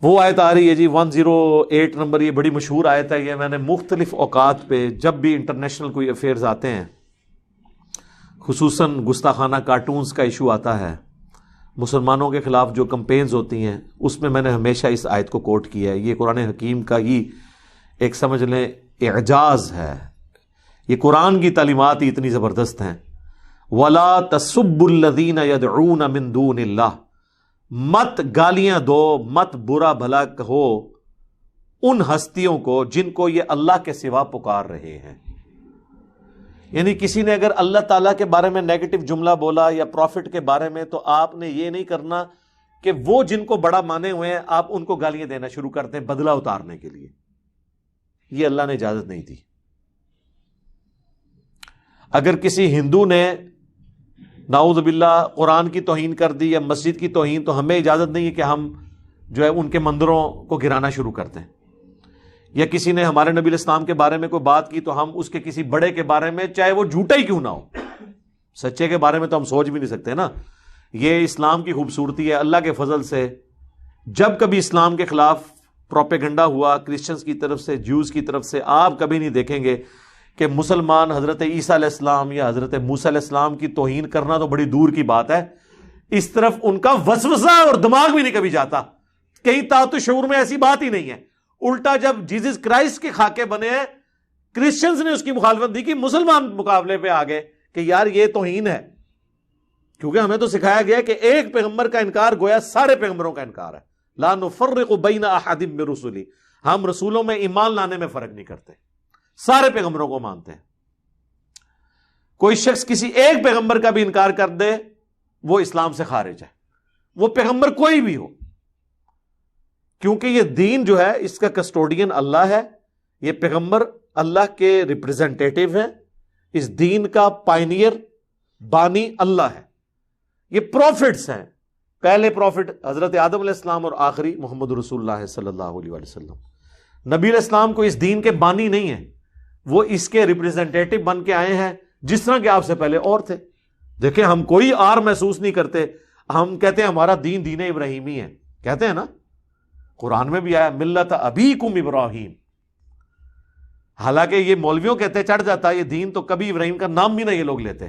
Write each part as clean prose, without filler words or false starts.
وہ آیت آ رہی ہے جی 108 نمبر، یہ بڑی مشہور آیت ہے. یہ میں نے مختلف اوقات پہ جب بھی انٹرنیشنل کوئی افیئرز آتے ہیں، خصوصاً گستاخانہ کارٹونز کا ایشو آتا ہے، مسلمانوں کے خلاف جو کمپینز ہوتی ہیں، اس میں نے ہمیشہ اس آیت کو کوٹ کیا ہے. یہ قرآن حکیم کا ہی ایک سمجھ لیں اعجاز ہے. یہ قرآن کی تعلیمات ہی اتنی زبردست ہیں. وَلَا تَسُبُّوا الَّذِينَ يَدْعُونَ مِن دُونِ اللَّهِ، مت گالیاں دو، مت برا بھلا کہو ان ہستیوں کو جن کو یہ اللہ کے سوا پکار رہے ہیں. یعنی کسی نے اگر اللہ تعالیٰ کے بارے میں نیگیٹو جملہ بولا یا پروفٹ کے بارے میں، تو آپ نے یہ نہیں کرنا کہ وہ جن کو بڑا مانے ہوئے ہیں آپ ان کو گالیاں دینا شروع کرتے ہیں بدلہ اتارنے کے لیے. یہ اللہ نے اجازت نہیں دی. اگر کسی ہندو نے نعوذ باللہ قرآن کی توہین کر دی یا مسجد کی توہین، تو ہمیں اجازت نہیں ہے کہ ہم جو ہے ان کے مندروں کو گرانا شروع کرتے ہیں. یا کسی نے ہمارے نبی الاسلام کے بارے میں کوئی بات کی تو ہم اس کے کسی بڑے کے بارے میں، چاہے وہ جھوٹا ہی کیوں نہ ہو، سچے کے بارے میں تو ہم سوچ بھی نہیں سکتے نا. یہ اسلام کی خوبصورتی ہے. اللہ کے فضل سے جب کبھی اسلام کے خلاف پروپیگنڈا ہوا کرسچنز کی طرف سے، جیوز کی طرف سے، آپ کبھی نہیں دیکھیں گے کہ مسلمان حضرت عیسیٰ علیہ السلام یا حضرت موسیٰ علیہ السلام کی توہین کرنا تو بڑی دور کی بات ہے، اس طرف ان کا وسوسہ اور دماغ بھی نہیں کبھی جاتا. کہیں تحت شعور میں ایسی بات ہی نہیں ہے. الٹا جب جیزس کرائسٹ کے خاکے بنے ہیں، کرسچنز نے اس کی مخالفت دی کہ مسلمان مقابلے پہ آ گئے کہ یار یہ توہین ہے. کیونکہ ہمیں تو سکھایا گیا کہ ایک پیغمبر کا انکار گویا سارے پیغمبروں کا انکار ہے. لا نفرق بین احد من رسلی، ہم رسولوں میں ایمان لانے میں فرق نہیں کرتے، سارے پیغمبروں کو مانتے ہیں. کوئی شخص کسی ایک پیغمبر کا بھی انکار کر دے وہ اسلام سے خارج ہے، وہ پیغمبر کوئی بھی ہو. کیونکہ یہ دین جو ہے اس کا کسٹوڈین اللہ ہے، یہ پیغمبر اللہ کے ریپریزنٹیٹیو ہیں، اس دین کا پائنیئر بانی اللہ ہے. یہ پروفٹس ہیں، پہلے پروفٹ حضرت آدم علیہ السلام اور آخری محمد رسول اللہ صلی اللہ علیہ وسلم. نبی علیہ السلام کو اس دین کے بانی نہیں ہیں، وہ اس کے ریپریزنٹیٹیو بن کے آئے ہیں، جس طرح کہ آپ سے پہلے اور تھے. دیکھیں ہم کوئی آر محسوس نہیں کرتے، ہم کہتے ہیں ہمارا دین ابراہیمی ہے، کہتے ہیں نا، قرآن میں بھی آیا ملت ابیکم ابراہیم. حالانکہ یہ مولویوں کہتے چڑھ جاتا ہے یہ دین، تو کبھی ابراہیم کا نام بھی نہ یہ لوگ لیتے.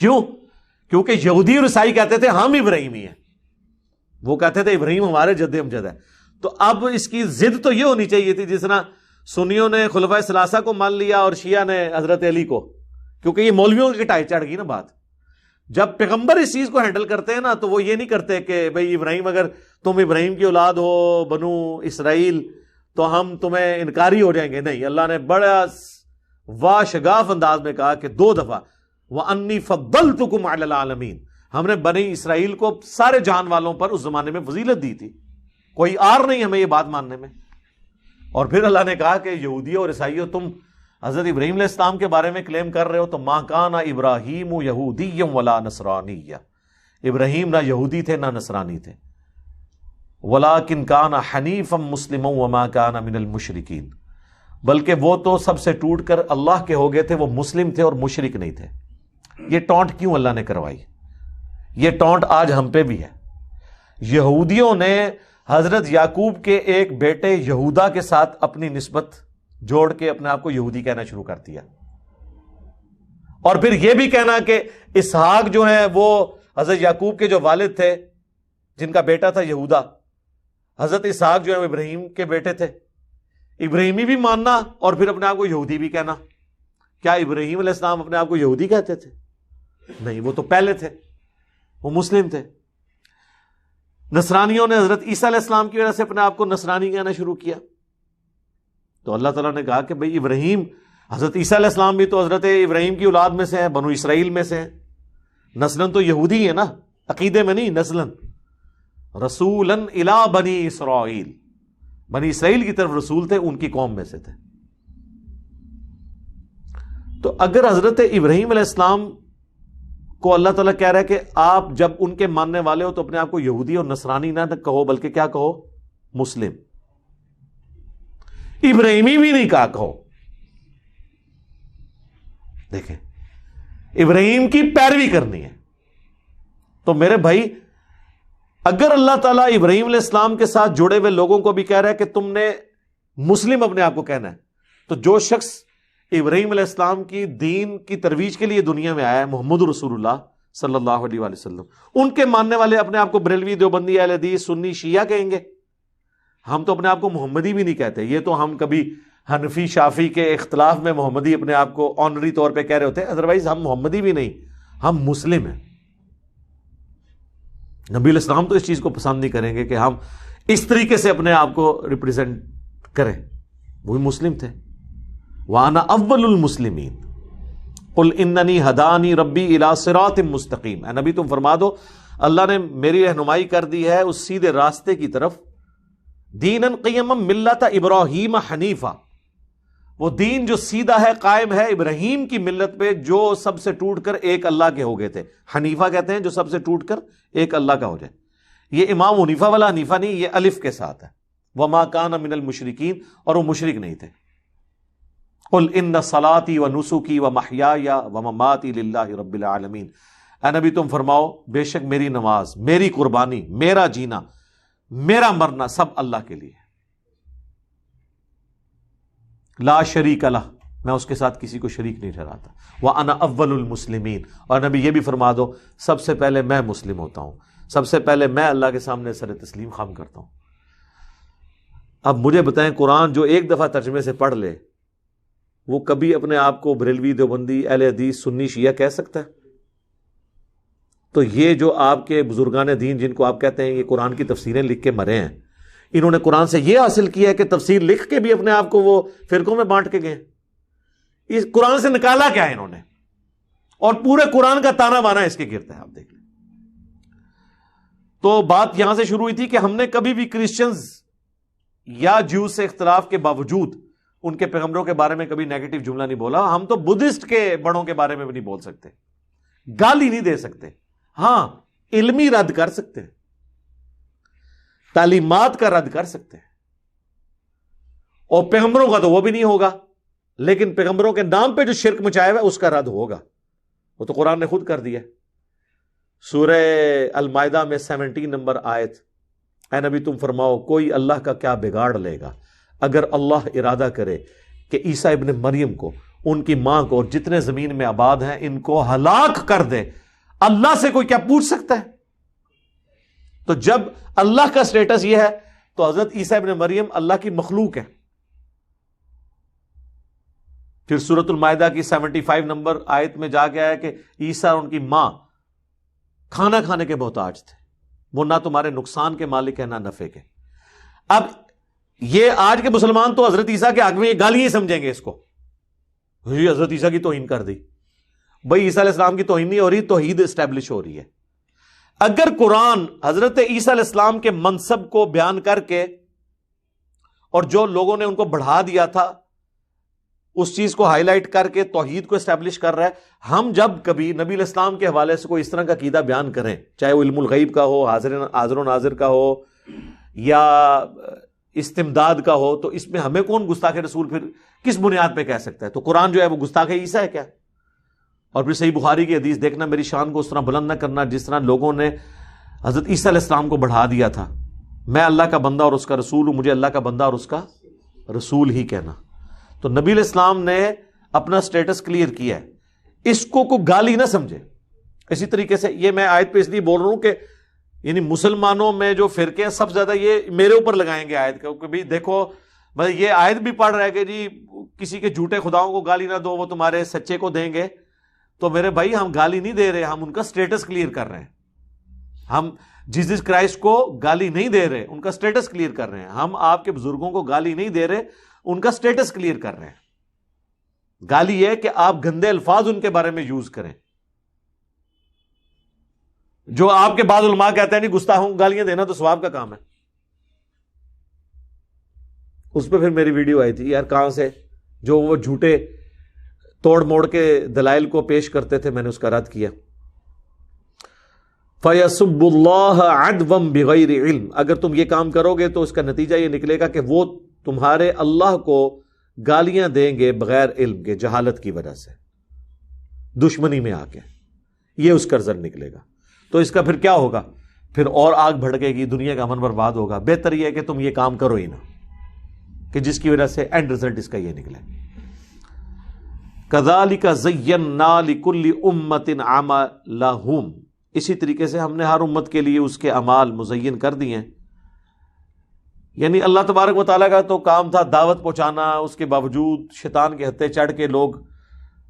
کیوں؟ کیونکہ یہودی اور عیسائی کہتے تھے ہم ابراہیمی ہیں، وہ کہتے تھے ابراہیم ہمارے جد امجد ہے. تو اب اس کی ضد تو یہ ہونی چاہیے تھی، جس طرح سنیوں نے خلفائے ثلاثہ کو مان لیا اور شیعہ نے حضرت علی کو، کیونکہ یہ مولویوں کی ٹائی چڑھ گئی نا بات. جب پیغمبر اس چیز کو ہینڈل کرتے ہیں نا، تو وہ یہ نہیں کرتے کہ بھئی ابراہیم، اگر تم ابراہیم کی اولاد ہو بنو اسرائیل تو ہم تمہیں انکاری ہو جائیں گے. نہیں، اللہ نے بڑا واشگاف انداز میں کہا کہ 2 دفعہ وَأَنِّي فَضَّلْتُكُمْ عَلَى الْعَالَمِينَ، ہم نے بنی اسرائیل کو سارے جان والوں پر اس زمانے میں فضیلت دی تھی. کوئی آر نہیں ہمیں یہ بات ماننے میں. اور پھر اللہ نے کہا کہ یہودیوں اور عیسائیوں، تم حضرت ابراہیم علیہ السلام کے بارے میں کلیم کر رہے ہو تو مَا كَانَ إِبْرَاهِيمُ يَهُودِيًّا وَلَا نَصْرَانِيًّا، ابراہیم نہ یہودی تھے نہ نصرانی تھے. وَلَٰكِنْ كَانَ حَنِيفًا مُسْلِمًا وَمَا كَانَ مِنَ الْمُشْرِكِينَ، بلکہ وہ تو سب سے ٹوٹ کر اللہ کے ہو گئے تھے، وہ مسلم تھے اور مشرک نہیں تھے. یہ ٹونٹ کیوں اللہ نے کروائی؟ یہ ٹونٹ آج ہم پہ بھی ہے. یہودیوں نے حضرت یعقوب کے ایک بیٹے یہودا کے ساتھ اپنی نسبت جوڑ کے اپنے آپ کو یہودی کہنا شروع کر دیا، اور پھر یہ بھی کہنا کہ اسحاق جو ہیں وہ حضرت یعقوب کے جو والد تھے جن کا بیٹا تھا یہودا، حضرت اسحاق جو ہے وہ ابراہیم کے بیٹے تھے. ابراہیمی بھی ماننا اور پھر اپنے آپ کو یہودی بھی کہنا. کیا ابراہیم علیہ السلام اپنے آپ کو یہودی کہتے تھے؟ نہیں، وہ تو پہلے تھے، وہ مسلم تھے. نصرانیوں نے حضرت عیسیٰ علیہ السلام کی وجہ سے اپنے آپ کو نصرانی کہنا شروع کیا. تو اللہ تعالیٰ نے کہا کہ بھئی ابراہیم، حضرت عیسیٰ علیہ السلام بھی تو حضرت ابراہیم کی اولاد میں سے ہیں، بنو اسرائیل میں سے ہیں. نسلاً تو یہودی ہے نا، عقیدے میں نہیں، نسلاً. رسولاً الی بنی اسرائیل، بنی اسرائیل کی طرف رسول تھے، ان کی قوم میں سے تھے. تو اگر حضرت ابراہیم علیہ السلام کو اللہ تعالیٰ کہہ رہا ہے کہ آپ جب ان کے ماننے والے ہو تو اپنے آپ کو یہودی اور نصرانی نہ کہو، بلکہ کیا کہو؟ مسلم. ابراہیمی بھی نہیں کہا کہو. دیکھیں، ابراہیم کی پیروی کرنی ہے. تو میرے بھائی، اگر اللہ تعالیٰ ابراہیم علیہ السلام کے ساتھ جڑے ہوئے لوگوں کو بھی کہہ رہا ہے کہ تم نے مسلم اپنے آپ کو کہنا ہے، تو جو شخص ابراہیم علیہ السلام کی دین کی ترویج کے لیے دنیا میں آیا ہے، محمد رسول اللہ صلی اللہ علیہ وآلہ وسلم، ان کے ماننے والے اپنے آپ کو بریلوی، دیوبندی، اہل حدیث، سنی، شیعہ کہیں گے. ہم تو اپنے آپ کو محمدی بھی نہیں کہتے. یہ تو ہم کبھی حنفی شافی کے اختلاف میں محمدی اپنے آپ کو آنری طور پہ کہہ رہے ہوتے ہیں، ادروائز ہم محمدی بھی نہیں، ہم مسلم ہیں. نبی علیہ السلام تو اس چیز کو پسند نہیں کریں گے کہ ہم اس طریقے سے اپنے آپ کو ریپرزینٹ کریں. وہی مسلم تھے. وَأَنَا أَوَّلُ الْمُسْلِمِينَ قُلْ إِنَّنِي هَدَانِي رَبِّي إِلَىٰ صِرَاطٍ مُسْتَقِيمٍ. اے نبی تم فرما دو اللہ نے میری رہنمائی کر دی ہے اس سیدھے راستے کی طرف. دیناً قیما ملت ابراہیم حنیفا، وہ دین جو سیدھا ہے، قائم ہے ابراہیم کی ملت پہ، جو سب سے ٹوٹ کر ایک اللہ کے ہو گئے تھے. حنیفہ کہتے ہیں جو سب سے ٹوٹ کر ایک اللہ کا ہو جائے. یہ امام حنیفہ والا حنیفہ نہیں، یہ الف کے ساتھ ہے. وما کان من المشرکین، اور وہ مشرک نہیں تھے. قل ان صلاتي ونسكي ومحیای ومماتی للہ رب العالمین. اے نبی تم فرماؤ بے شک میری نماز، میری قربانی، میرا جینا، میرا مرنا سب اللہ کے لیے، لا شریک لہ، میں اس کے ساتھ کسی کو شریک نہیں ٹھہراتا. وَأَنَا أَوَّلُ الْمُسْلِمِينَ، اور نبی یہ بھی فرما دو سب سے پہلے میں مسلم ہوتا ہوں، سب سے پہلے میں اللہ کے سامنے سر تسلیم خم کرتا ہوں. اب مجھے بتائیں قرآن جو ایک دفعہ ترجمے سے پڑھ لے وہ کبھی اپنے آپ کو بریلوی، دیوبندی، اہل حدیث، سنی، شیعہ کہہ سکتا ہے؟ تو یہ جو آپ کے بزرگان دین جن کو آپ کہتے ہیں یہ قرآن کی تفسیریں لکھ کے مرے ہیں، انہوں نے قرآن سے یہ حاصل کیا ہے کہ تفسیر لکھ کے بھی اپنے آپ کو وہ فرقوں میں بانٹ کے گئے. اس قرآن سے نکالا کیا ہے انہوں نے؟ اور پورے قرآن کا تانا بانا اس کے گرد ہے. آپ دیکھ لیں. تو بات یہاں سے شروع ہوئی تھی کہ ہم نے کبھی بھی کرسچنز یا جیوز سے اختلاف کے باوجود ان کے پیغمبروں کے بارے میں کبھی نیگیٹو جملہ نہیں بولا. ہم تو بدھسٹ کے بڑوں کے بارے میں بھی نہیں بول سکتے، گالی نہیں دے سکتے. ہاں علمی رد کر سکتے ہیں، تعلیمات کا رد کر سکتے ہیں، اور پیغمبروں کا تو وہ بھی نہیں ہوگا. لیکن پیغمبروں کے نام پہ جو شرک مچایا ہوا ہے اس کا رد ہوگا. وہ تو قرآن نے خود کر دیا. سورہ المائدہ میں 17 نمبر آیت، اے نبی تم فرماؤ کوئی اللہ کا کیا بگاڑ لے گا اگر اللہ ارادہ کرے کہ عیسیٰ ابن مریم کو، ان کی ماں کو اور جتنے زمین میں آباد ہیں ان کو ہلاک کر دے. اللہ سے کوئی کیا پوچھ سکتا ہے؟ تو جب اللہ کا سٹیٹس یہ ہے تو حضرت عیسیٰ ابن مریم اللہ کی مخلوق ہے. پھر سورۃ المائدہ کی 75 نمبر آیت میں جا کے آیا کہ عیسیٰ اور ان کی ماں کھانا کھانے کے محتاج تھے، وہ نہ تمہارے نقصان کے مالک ہیں نہ نفع کے. اب یہ آج کے مسلمان تو حضرت عیسیٰ کے حق میں یہ گالیاں سمجھیں گے اس کو، حضرت عیسیٰ کی توہین کر دی. بھائی عیسیٰ علیہ السلام کی توہین نہیں ہو رہی، توحید اسٹیبلش ہو رہی ہے. اگر قرآن حضرت عیسیٰ علیہ السلام کے منصب کو بیان کر کے اور جو لوگوں نے ان کو بڑھا دیا تھا اس چیز کو ہائی لائٹ کر کے توحید کو اسٹیبلش کر رہا ہے، ہم جب کبھی نبی علیہ السلام کے حوالے سے کوئی اس طرح کا عقیدہ بیان کریں، چاہے وہ علم الغیب کا ہو، حاضر و ناظر کا ہو، یا استمداد کا ہو، تو اس میں ہمیں کون گستاخ رسول پھر کس بنیاد پہ کہہ سکتا ہے؟ تو قرآن جو ہے وہ گستاخ عیسیٰ ہے کیا؟ اور پھر صحیح بخاری کی حدیث دیکھنا، میری شان کو اس طرح بلند نہ کرنا جس طرح لوگوں نے حضرت عیسیٰ علیہ السلام کو بڑھا دیا تھا. میں اللہ کا بندہ اور اس کا رسول ہوں، مجھے اللہ کا بندہ اور اس کا رسول ہی کہنا. تو نبی علیہ السلام نے اپنا سٹیٹس کلیئر کیا ہے، اس کو کوئی گالی نہ سمجھے. اسی طریقے سے یہ میں آیت پہ اس لیے بول رہا ہوں کہ یعنی مسلمانوں میں جو فرقے ہیں سب سے زیادہ یہ میرے اوپر لگائیں گے آیت کا کہ بھائی دیکھو بھائی یہ آیت بھی پڑھ رہا ہے کہ جی کسی کے جھوٹے خداؤں کو گالی نہ دو، وہ تمہارے سچے کو دیں گے. تو میرے بھائی ہم گالی نہیں دے رہے، ہم ان کا سٹیٹس کلیئر کر رہے ہیں. ہم جیسس کرائسٹ کو گالی نہیں دے رہے، ان کا سٹیٹس کلیئر کر رہے ہیں. ہم آپ کے بزرگوں کو گالی نہیں دے رہے، ان کا سٹیٹس کلیئر کر رہے ہیں. گالی یہ کہ آپ گندے الفاظ ان کے بارے میں یوز کریں. جو آپ کے بعض علماء کہتے ہیں نہیں گستاخوں کو گالیاں دینا تو ثواب کا کام ہے. اس پہ پھر میری ویڈیو آئی تھی یار کہاں سے، جو وہ جھوٹے توڑ موڑ کے دلائل کو پیش کرتے تھے، میں نے اس کا رد کیا. فَيَسُبُّ اللَّهَ عَدْوًا بِغَيْرِ عِلْمٍ، اگر تم یہ کام کرو گے تو اس کا نتیجہ یہ نکلے گا کہ وہ تمہارے اللہ کو گالیاں دیں گے بغیر علم کے، جہالت کی وجہ سے، دشمنی میں آ کے. یہ اس کا رزلٹ نکلے گا. تو اس کا پھر کیا ہوگا؟ پھر اور آگ بھڑکے گی، دنیا کا امن برباد ہوگا. بہتر یہ ہے کہ تم یہ کام کرو ہی نہ، کہ جس کی وجہ سے اینڈ رزلٹ اس کا یہ نکلے. کذالک زینا لکل امۃ عملہم، اسی طریقے سے ہم نے ہر امت کے لیے اس کے اعمال مزین کر دیے ہیں. یعنی اللہ تبارک و تعالیٰ کا تو کام تھا دعوت پہنچانا، اس کے باوجود شیطان کے ہتھے چڑھ کے لوگ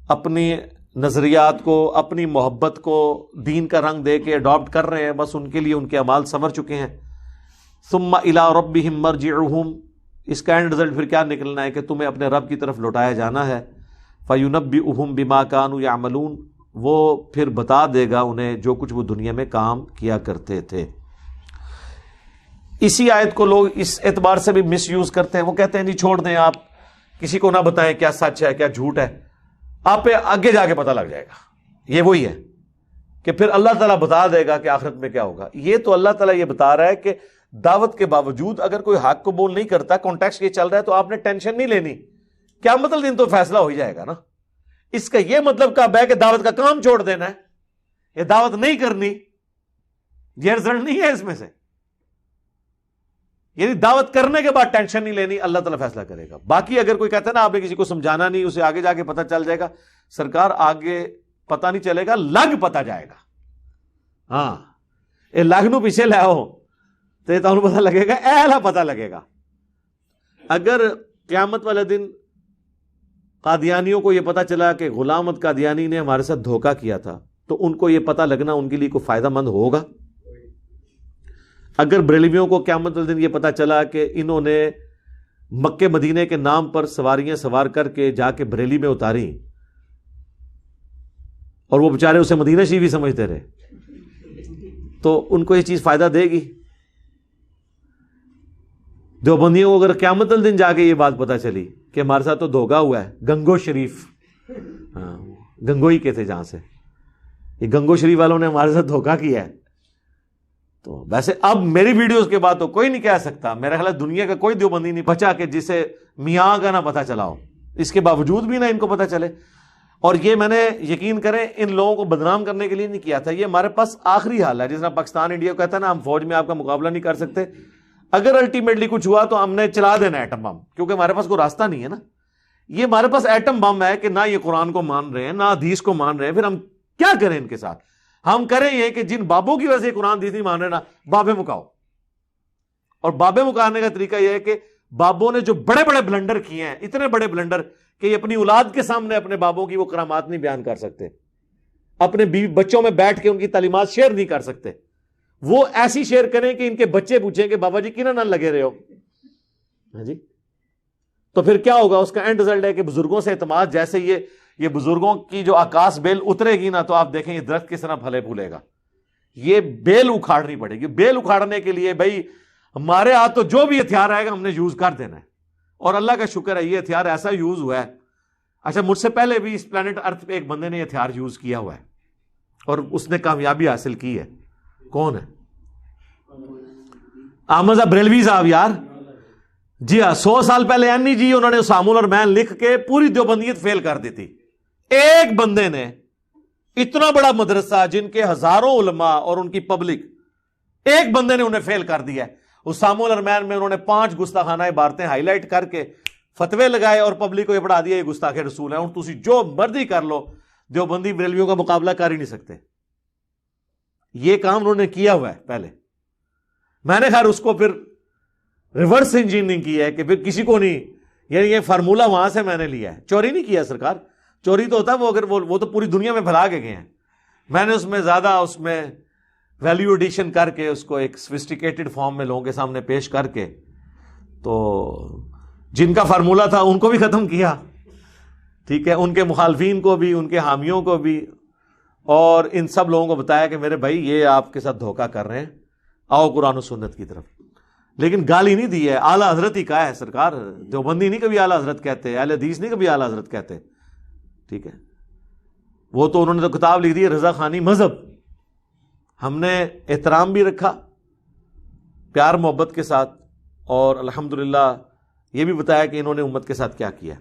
اپنی نظریات کو، اپنی محبت کو دین کا رنگ دے کے اڈاپٹ کر رہے ہیں. بس ان کے لیے ان کے اعمال سنور چکے ہیں. ثم الی ربہم مرجعہم، اس کا اینڈ رزلٹ پھر کیا نکلنا ہے کہ تمہیں اپنے رب کی طرف لوٹایا جانا ہے. فینبئہم بما کانوا یعملون، وہ پھر بتا دے گا انہیں جو کچھ وہ دنیا میں کام کیا کرتے تھے. اسی آیت کو لوگ اس اعتبار سے بھی مس یوز کرتے ہیں. وہ کہتے ہیں جی چھوڑ دیں، آپ کسی کو نہ بتائیں کیا سچ ہے کیا جھوٹ ہے، آپ پہ آگے جا کے پتہ لگ جائے گا. یہ وہی ہے کہ پھر اللہ تعالیٰ بتا دے گا کہ آخرت میں کیا ہوگا. یہ تو اللہ تعالیٰ یہ بتا رہا ہے کہ دعوت کے باوجود اگر کوئی حق قبول نہیں کرتا، کانٹیکسٹ یہ چل رہا ہے، تو آپ نے ٹینشن نہیں لینی. کیا مطلب دن تو فیصلہ ہو ہی جائے گا نا. اس کا یہ مطلب کب ہے کہ دعوت کا کام چھوڑ دینا ہے، یہ دعوت نہیں کرنی، یہ رزلٹ نہیں ہے اس میں سے. یعنی دعوت کرنے کے بعد ٹینشن نہیں لینی، اللہ تعالیٰ فیصلہ کرے گا. باقی اگر کوئی کہتا ہے نا آپ نے کسی کو سمجھانا نہیں، اسے آگے جا کے پتہ چل جائے گا، سرکار آگے پتہ نہیں چلے گا، لگ پتہ جائے گا. ہاں یہ لگ نو پیچھے لے آؤ تو یہ پتہ لگے گا، اہلا پتہ لگے گا. اگر قیامت والے دن قادیانیوں کو یہ پتہ چلا کہ غلام احمد قادیانی نے ہمارے ساتھ دھوکہ کیا تھا، تو ان کو یہ پتہ لگنا ان کے لیے کوئی فائدہ مند ہوگا؟ اگر بریلویوں کو قیامت والے دن یہ پتہ چلا کہ انہوں نے مکے مدینے کے نام پر سواریاں سوار کر کے جا کے بریلی میں اتاری اور وہ بیچارے اسے مدینہ شریف ہی سمجھتے رہے، تو ان کو یہ چیز فائدہ دے گی؟ دیوبندیوں کو اگر قیامت والے دن جا کے یہ بات پتہ چلی کہ ہمارے ساتھ تو دھوکا ہوا ہے، گنگو شریف، ہاں گنگوئی کے تھے جہاں سے، یہ گنگو شریف والوں نے ہمارے ساتھ دھوکا کیا ہے، تو ویسے اب میری ویڈیوز کے بعد تو کوئی نہیں کہہ سکتا، میرا خیال ہے دنیا کا کوئی دیوبندی نہیں بچا کہ جسے میاں کا نہ پتہ چلا ہو. اس کے باوجود بھی نہ ان کو پتہ چلے. اور یہ میں نے یقین کریں ان لوگوں کو بدنام کرنے کے لیے نہیں کیا تھا، یہ ہمارے پاس آخری حال ہے. جس طرح پاکستان انڈیا کو کہتا ہے نا ہم فوج میں آپ کا مقابلہ نہیں کر سکتے، اگر الٹیمیٹلی کچھ ہوا تو ہم نے چلا دینا ایٹم بم، کیونکہ ہمارے پاس کوئی راستہ نہیں ہے نا. یہ ہمارے پاس ایٹم بم ہے کہ نہ یہ قرآن کو مان رہے ہیں نہ حدیث کو مان رہے ہیں، پھر ہم کیا کریں ان کے ساتھ؟ ہم کریں یہ کہ جن بابوں کی وجہ سے قرآن حدیث نہیں مان رہے نا، بابے مکاؤ. اور بابے مکانے کا طریقہ یہ ہے کہ بابوں نے جو بڑے بڑے بلنڈر کیے ہیں، اتنے بڑے بلنڈر کہ یہ اپنی اولاد کے سامنے اپنے بابوں کی وہ کرامات نہیں بیان کر سکتے، اپنے بچوں میں بیٹھ کے ان کی تعلیمات شیئر نہیں کر سکتے، وہ ایسی شیئر کریں کہ ان کے بچے پوچھیں کہ بابا جی کیوں نہ لگے رہے ہو. ہاں جی، تو پھر کیا ہوگا؟ اس کا اینڈ رزلٹ ہے کہ بزرگوں سے اعتماد، جیسے یہ بزرگوں کی جو آکاش بیل اترے گی نا، تو آپ دیکھیں یہ درخت کس طرح پھلے پھولے گا. یہ بیل اکھاڑنی پڑے گی. بیل اکھاڑنے کے لیے بھائی ہمارے ہاتھ تو جو بھی ہتھیار آئے گا ہم نے یوز کر دینا ہے. اور اللہ کا شکر ہے یہ ہتھیار ایسا یوز ہوا ہے. اچھا مجھ سے پہلے بھی اس پلانٹ ارتھ پہ ایک بندے نے یہ ہتھیار یوز کیا ہوا ہے اور اس نے کامیابی حاصل کی ہے. کون ہے؟ احمد بریلوی صاحب یار. جی ہاں، 100 سال پہلے اینی جی انہوں نے اسام الرحمن لکھ کے پوری دیوبندیت فیل کر دی تھی. ایک بندے نے اتنا بڑا مدرسہ جن کے ہزاروں علماء اور ان کی پبلک، ایک بندے نے انہیں فیل کر دیا ہے. اسام الرحمن میں انہوں نے 5 گستاخانہ عبارتیں ہائی لائٹ کر کے فتوے لگائے اور پبلک کو یہ پڑھا دیا یہ گستاخ رسول ہے. اور تسی جو مرضی کر لو، دیوبندی بریلویوں کا مقابلہ کر ہی نہیں سکتے. یہ کام انہوں نے کیا ہوا ہے پہلے. میں نے خیر اس کو پھر ریورس انجینئرنگ کی ہے کہ پھر کسی کو نہیں، یعنی یہ فارمولہ وہاں سے میں نے لیا ہے. چوری نہیں کیا سرکار، چوری تو ہوتا ہے وہ اگر وہ تو پوری دنیا میں پھیلا کے گئے ہیں. میں نے اس میں زیادہ اس میں ویلیو ایڈیشن کر کے اس کو ایک سفسٹیکیٹڈ فارم میں لوگوں کے سامنے پیش کر کے، تو جن کا فارمولہ تھا ان کو بھی ختم کیا، ٹھیک ہے، ان کے مخالفین کو بھی، ان کے حامیوں کو بھی، اور ان سب لوگوں کو بتایا کہ میرے بھائی یہ آپ کے ساتھ دھوکہ کر رہے ہیں، آؤ قرآن و سنت کی طرف. لیکن گالی نہیں دی ہے، اعلیٰ حضرت ہی کہا ہے سرکار. دیوبندی نہیں کبھی اعلیٰ حضرت کہتے، اہل حدیث نہیں کبھی اعلیٰ حضرت کہتے، ٹھیک ہے. وہ تو انہوں نے تو کتاب لکھ دی ہے رضا خانی مذہب. ہم نے احترام بھی رکھا پیار محبت کے ساتھ، اور الحمدللہ یہ بھی بتایا کہ انہوں نے امت کے ساتھ کیا کیا.